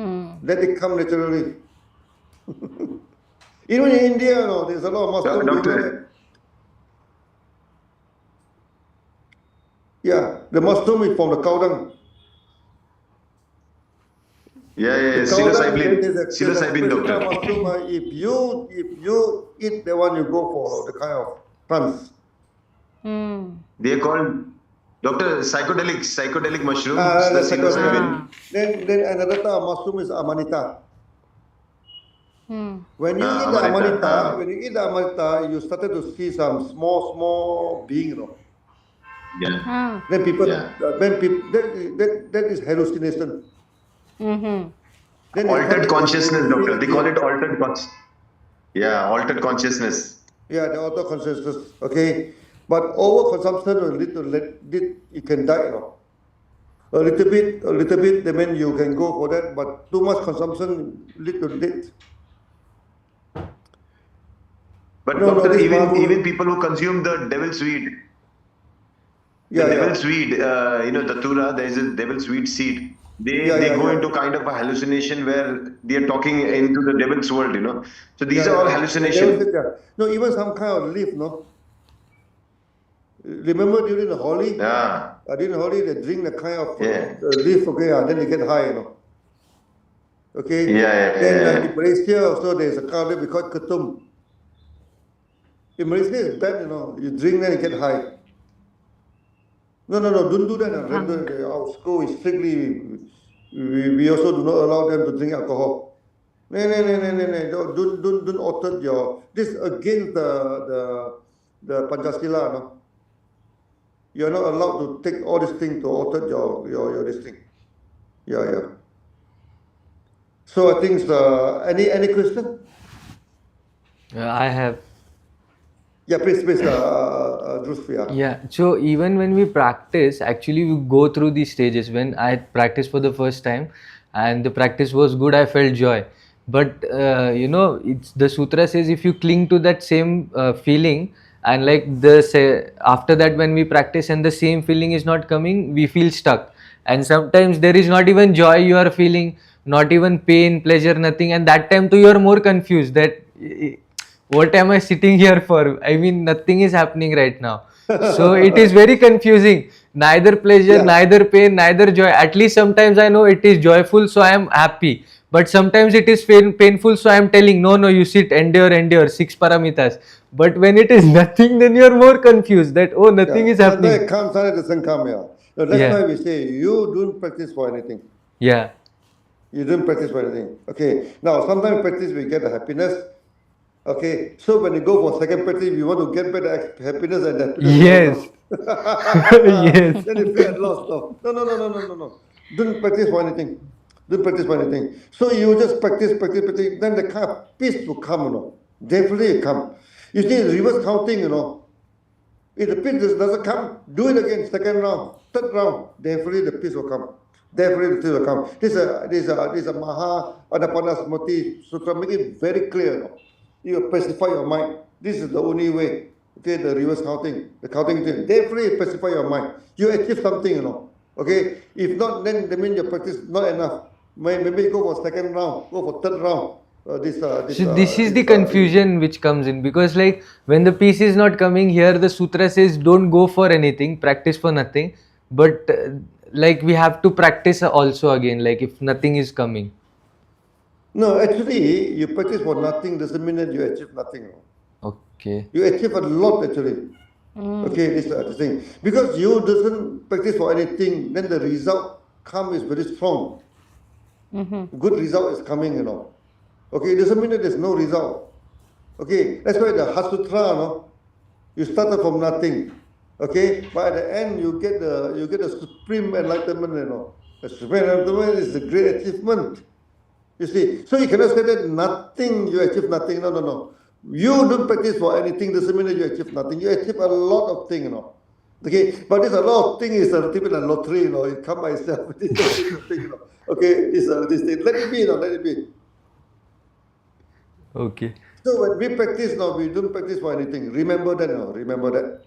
Let it come naturally. Even in India, there's a lot of mushroom doing that. Yeah, the mushroom is from the cow dung. Yeah. Psilocybin, doctor. Mushroom, if you eat that one, you go for the kind of plants. They are called, doctor, psychedelic mushrooms, the psilocybin. Then another type of mushroom is amanita. When you eat the amanita, you started to see some small being, Yeah. Then that is hallucination. Then Altered consciousness, doctor. They call it altered consciousness. Yeah, altered consciousness. Yeah, the altered consciousness. Okay, but overconsumption will lead to you can die, A little bit. That means you can go for that, but too much consumption lead to death. But doctor, even people who consume the devil's weed. Yeah, devil's weed, datura, there is a devil's weed seed. They go into kind of a hallucination where they are talking into the devil's world, So these are all hallucinations. No, even some kind of leaf, no. Remember during the Holi? Yeah. During the Holi, they drink the kind of Yeah. leaf, okay, then they get high, Okay. Then in Malaysia also there's a kind of leaf we call ketum. In Malaysia it's bad, You drink then you get high. No, don't do that. Our school is strictly. We also do not allow them to drink alcohol. No. Don't alter your. This against the Pancasila, no. You're not allowed to take all these things to alter your this thing. Yeah. So I think any question? I have. Yeah, please, Drusya. Yeah, so even when we practice, actually we go through these stages. When I practiced for the first time and the practice was good, I felt joy. But it's the sutra says if you cling to that same feeling, and like after that when we practice and the same feeling is not coming, we feel stuck. And sometimes there is not even joy you are feeling, not even pain, pleasure, nothing. And that time too you are more confused that what am I sitting here for? I mean, nothing is happening right now. So it is very confusing. Neither pleasure, neither pain, neither joy. At least sometimes I know it is joyful, so I am happy. But sometimes it is painful, so I am telling, no, you sit, endure, 6 paramitas. But when it is nothing, then you are more confused that, oh, nothing is happening. Sometimes it comes, sometimes it doesn't come, That's why we say, you don't practice for anything. Yeah. You don't practice for anything. Okay. Now, sometimes practice, we get the happiness. Okay, so when you go for second practice, you want to get back the happiness and happiness. Yes. Yes. Then you feel at loss. No. Don't practice for anything. Don't practice for anything. So you just practice. Then the kind of peace will come, Definitely it come. You see, reverse counting, If the peace doesn't come, do it again. Second round, third round, definitely the peace will come. Definitely the peace will come. This is a Maha Anapanna Smriti Sutra. Make it very clear, You pacify your mind. This is the only way. Okay, the reverse counting, the counting thing. Definitely pacify your mind. You achieve something, Okay, if not, then that means your practice not enough. Maybe go for second round, go for third round. So this is the confusion which comes in, because like when the peace is not coming here, the sutra says don't go for anything, practice for nothing. But like we have to practice also again, like if nothing is coming. No, actually, you practice for nothing doesn't mean that you achieve nothing. Okay. You achieve a lot actually. Okay, this is the thing. Because you doesn't practice for anything, then the result is very strong. Good result is coming, Okay, it doesn't mean that there's no result. Okay, that's why the Heart Sutra, you started from nothing. Okay, but at the end you get the supreme enlightenment, The supreme enlightenment is a great achievement. You see, so you cannot say that nothing, you achieve nothing. No. You don't practice for anything doesn't mean that you achieve nothing. You achieve a lot of things, Okay, but this a lot of things is a little bit like lottery, It come by itself. Okay, this thing. Let it be, let it be. Okay. So when we practice now, we don't practice for anything. Remember that, remember that.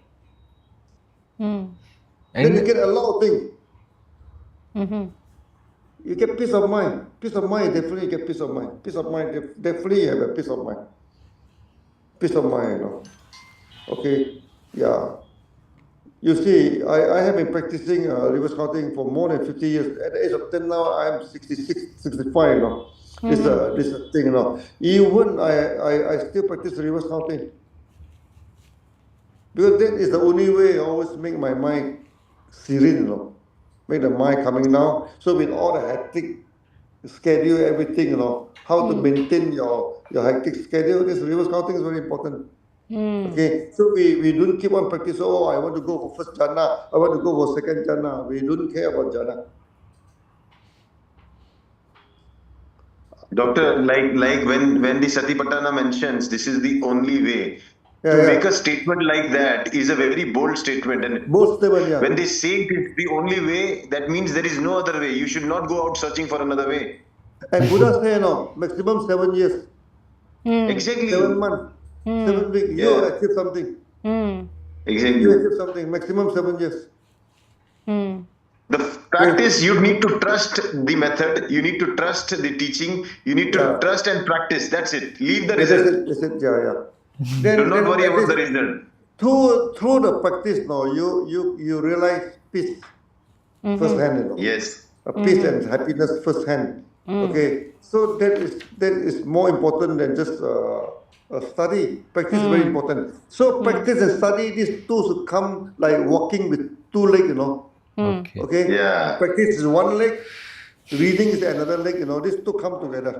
Then you get a lot of things. You get peace of mind. Peace of mind, definitely you get peace of mind. Peace of mind, definitely you have a peace of mind. Peace of mind, Okay, yeah. You see, I have been practicing reverse counting for more than 50 years. At the age of 10 now, I'm 66, 65, This thing, Even I still practice reverse counting. Because that is the only way I always make my mind serene, Make the mind coming down. So with all the hectic schedule, everything, how to maintain your hectic schedule, this reverse counting is very important. Okay, so we don't keep on practice. Oh, I want to go for first jhana, I want to go for second jhana. We don't care about jhana. Doctor, like when the Satipatthana mentions this is the only way, to make a statement like that is a very bold statement. And bold statement, yeah. When they say it is the only way, that means there is no other way. You should not go out searching for another way. And Buddha say, maximum 7 years. Exactly. 7 months. 7 weeks. You achieve something. Exactly. You achieve something. Maximum 7 years. The practice, you need to trust the method, you need to trust the teaching, you need to Yeah. trust and practice. That's it. Leave the That's result. it. That's it. Yeah. Do not worry at about the least result. through the practice, no, you realize peace firsthand, you know. Yes. Peace and happiness firsthand. Okay, so that is more important than just study. Practice is very important. So practice and study, these two should come like walking with two legs, you know. Okay. Okay, Yeah. practice is one leg, reading is another leg, you know. These two come together.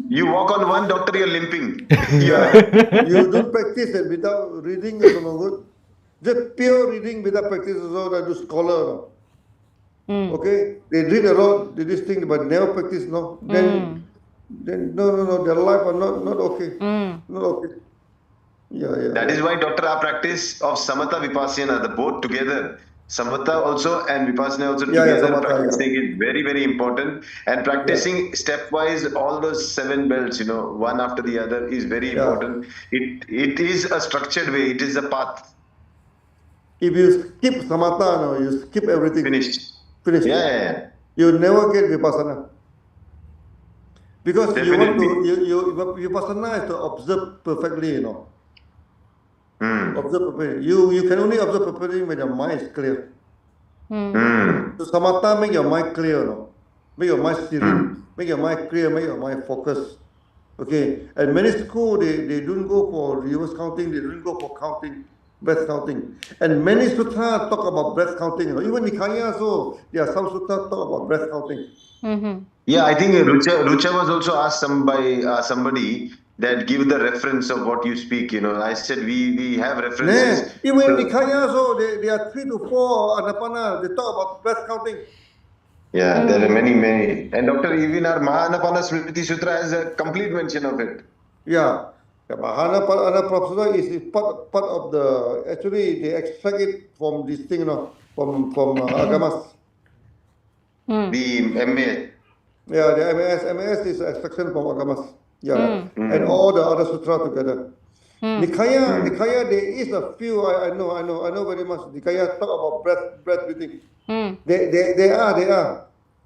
You walk on one, doctor, you're limping. Yeah, you don't practice it without reading, is no good. Just pure reading without practice is all that do scholar. No? Okay, they read a lot, they this thing, but never practice. No, then no, their life are not okay, not okay. Yeah. That is why, doctor, our practice of samatha vipassana, the both together, samatha also and vipassana also together, samatha, practicing is very, very important. And practicing stepwise all those 7 belts, you know, one after the other is very important. It is a structured way. It is a path. If you skip samatha, no, you skip everything. Finished. Finished. Yeah. You never get vipassana. Because Definitely. you vipassana is to observe perfectly, you know. Observe perfectly. You can only observe perfectly when your mind is clear. So samatha make your mind clear, you know. Make your mind serene. Make your mind clear. Make your mind focused. Okay. And many schools they don't go for reverse counting. They don't go for counting, breath counting. And many sutras talk about breath counting. You know. Even Nikaaya also, there are some sutras talk about breath counting. Yeah, I think Rucha was also asked by somebody that give the reference of what you speak. You know, I said we have references. Even Nikaaya also, there are 3 to 4 anapana. They talk about breath counting. Yeah, there are many. And Doctor, even our Mahanapana Smriti Sutra has a complete mention of it. Yeah. Anaprapsada is part of the, actually they extract it from this thing, you know, from Agamas. The MA. Yeah, the MAS is extraction from Agamas. Yeah. And all the other sutra together. Nikaya, there is a few, I know very much. Nikaya talk about breath breathing. They are.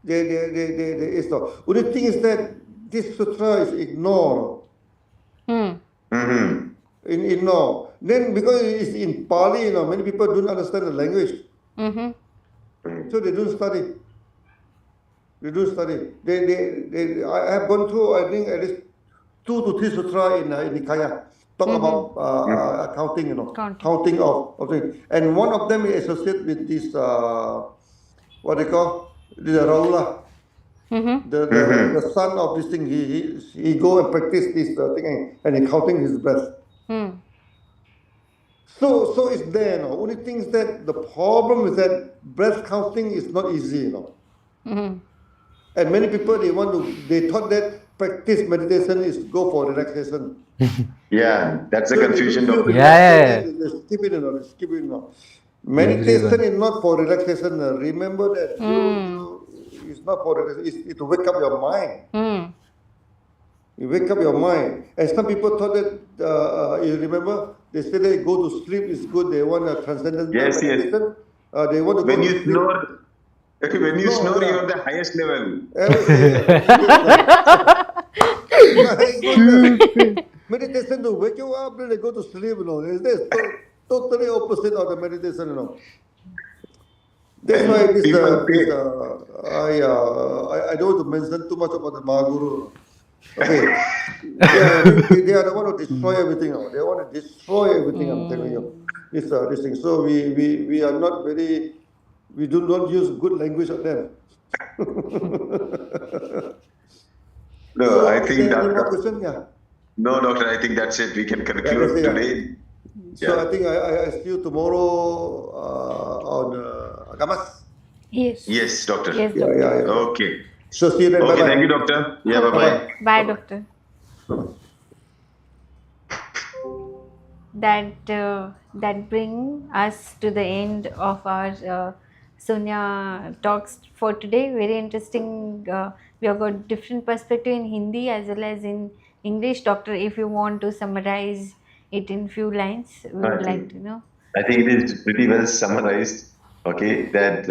There is no. Only thing is that this sutra is ignored. Ignore. Then because it's in Pali, you know, many people don't understand the language. So they don't study. I have gone through, I think, at least 2 to 3 sutra in Nikaya. Talk about counting, you know, counting of things. And one of them is associated with this, what they call, the Raula. The son of this thing, he go and practice this thing and he counting his breath. So it's there, you know. Only thing is that the problem is that breath counting is not easy, you know. And many people they thought that practice meditation is go for relaxation. Yeah, that's a So confusion, they don't Doctor. feel relaxation, they skip it, you know. They skip it, you know. Meditation is not for relaxation. Remember that it's not for relaxation. It's to wake up your mind. You wake up your mind. And some people thought that, you remember, they said they go to sleep is good. They want a transcendental meditation. They want to When go you to sleep. snore, you're the highest level. My goodness. Meditation to wake you up, then they go to sleep, you know. It's totally opposite of the meditation, you know. That's why I don't want to mention too much about the Mahaguru. Okay. They are the one who destroy everything. They want to destroy everything, I'm telling you. This thing. So we are not very, we do not use good language of them. No, So I is think there any that. more question? Yeah. No, Doctor, I think that's it. We can That's conclude it, today. So I think I see you tomorrow on Agamas. Yes, Doctor. Yes, doctor. Okay. So see you then. Okay, Bye-bye. thank you, Doctor. Yeah, Okay. bye-bye. Bye, doctor. That bring us to the end of our Sonia talks for today. Very interesting. We have got different perspective in Hindi as well as in English. Doctor, if you want to summarize it in few lines, we would like to know. I think it is pretty well summarized. Okay, that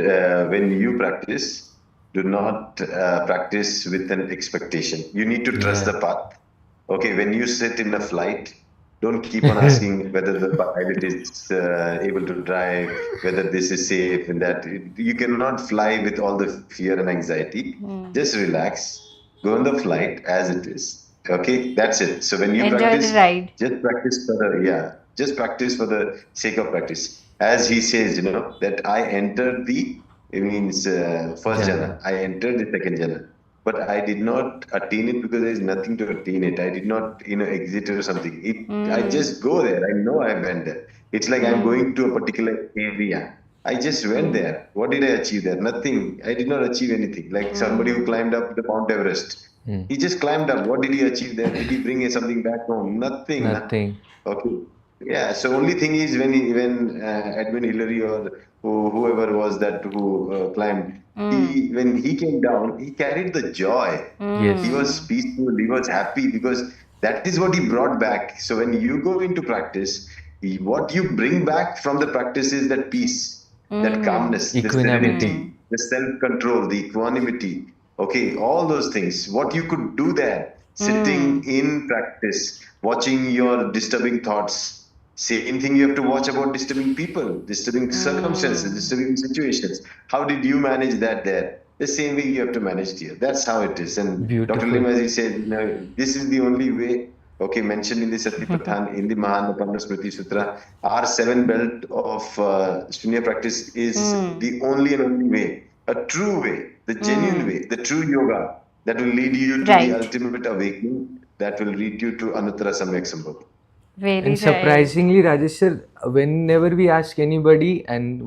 when you practice, do not practice with an expectation. You need to trust Yeah. the path. Okay, when you sit in a flight, don't keep on asking whether the pilot is able to drive, whether this is safe, and that. You cannot fly with all the fear and anxiety. Just relax, go on the flight as it is. Okay, that's it. So when you Enjoy the practice, ride. just practice for the, yeah, just practice for the sake of practice. As he says, that I entered the, it means first Jhana. jhana. I entered the second jhana, but I did not attain it because there is nothing to attain it. I did not, exit or something. I just go there. I know I went there. It's like I'm going to a particular area. I just went there. What did I achieve there? Nothing. I did not achieve anything. Like somebody who climbed up the Mount Everest. Hmm. He just climbed up. What did he achieve there? Did he bring something back home? Nothing. Nah. Nothing. Okay. Yeah. So only thing is when Edwin Hillary or whoever was that who climbed, when he came down, he carried the joy. He Yes. was peaceful. He was happy because that is what he brought back. So when you go into practice, what you bring back from the practice is that peace, that calmness, the Equanimity. serenity, the self-control, the equanimity. Okay, all those things. What you could do there, sitting in practice, watching your disturbing thoughts. Same thing you have to watch about disturbing people, disturbing circumstances, disturbing situations. How did you manage that there? The same way you have to manage it here. That's how it is. And Dr. Beautiful. Lim, as he said, this is the only way. Okay, mentioned in the Satipathan, in the Mahanapana Smriti Sutra, our seven belt of Shunya practice is the only and only way, a true way, the genuine way, the true yoga that will lead you to the Right. ultimate awakening, that will lead you to Anuttara Samyak Sambhava. Very And right. surprisingly, Rajesh sir, whenever we ask anybody and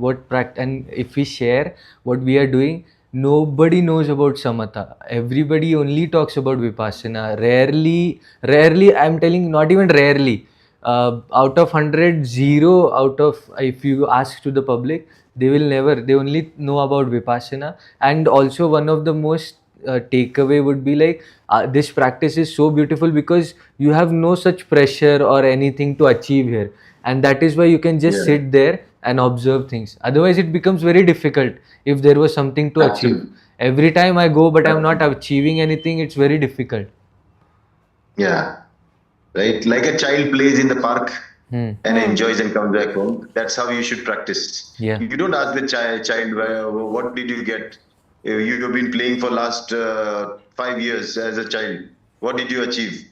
and if we share what we are doing, nobody knows about samatha. Everybody only talks about vipassana. Rarely, I'm telling, not even rarely. Out of 100, zero out of, if you ask to the public, they only know about vipassana. And also one of the most takeaway would be like, this practice is so beautiful because you have no such pressure or anything to achieve here, and that is why you can just Yeah, sit there and observe things. Otherwise it becomes very difficult if there was something to achieve. absolutely. Every time I go but I'm not Absolutely. achieving anything, it's very difficult. Yeah, right. Like a child plays in the park Hmm. and enjoys and comes back home. That's how you should practice. Yeah. You don't ask the child, what did you get? You have been playing for last 5 years as a child. What did you achieve?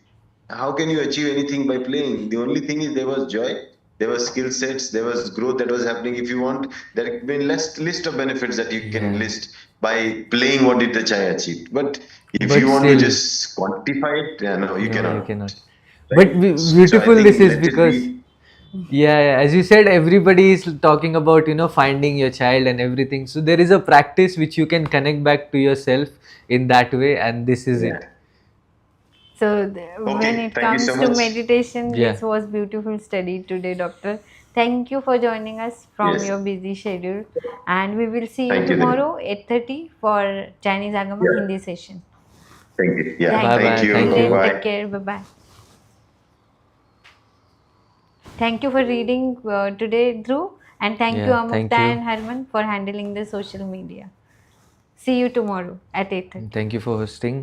How can you achieve anything by playing? The only thing is there was joy, there was skill sets, there was growth that was happening. If you want, there have been list of benefits that you can Yeah, list by playing what did the child achieve. But if but you want to still, just quantify it, no, you no, you cannot. cannot. But Right? So I beautiful this think is let it because, be. yeah, as you said, everybody is talking about, finding your child and everything. So there is a practice which you can connect back to yourself in that way, and this is Yeah. it. So when Okay. it Thank you so comes to much. meditation, Yeah. this was beautiful study today, Doctor. Thank you for joining us from Yes. your busy schedule, and we will see you Thank you then. tomorrow 8:30 for Chinese Agama Yeah. Hindi session. Thank you. Yeah. Bye Thank you. Thank bye. you. Till Thank then, you. take Bye. care. Bye bye. Thank you for reading today, Dhruv, and thank you, Yeah. Amukta Thank you. and Harman, for handling the social media. See you tomorrow at 8:30. Thank you for hosting.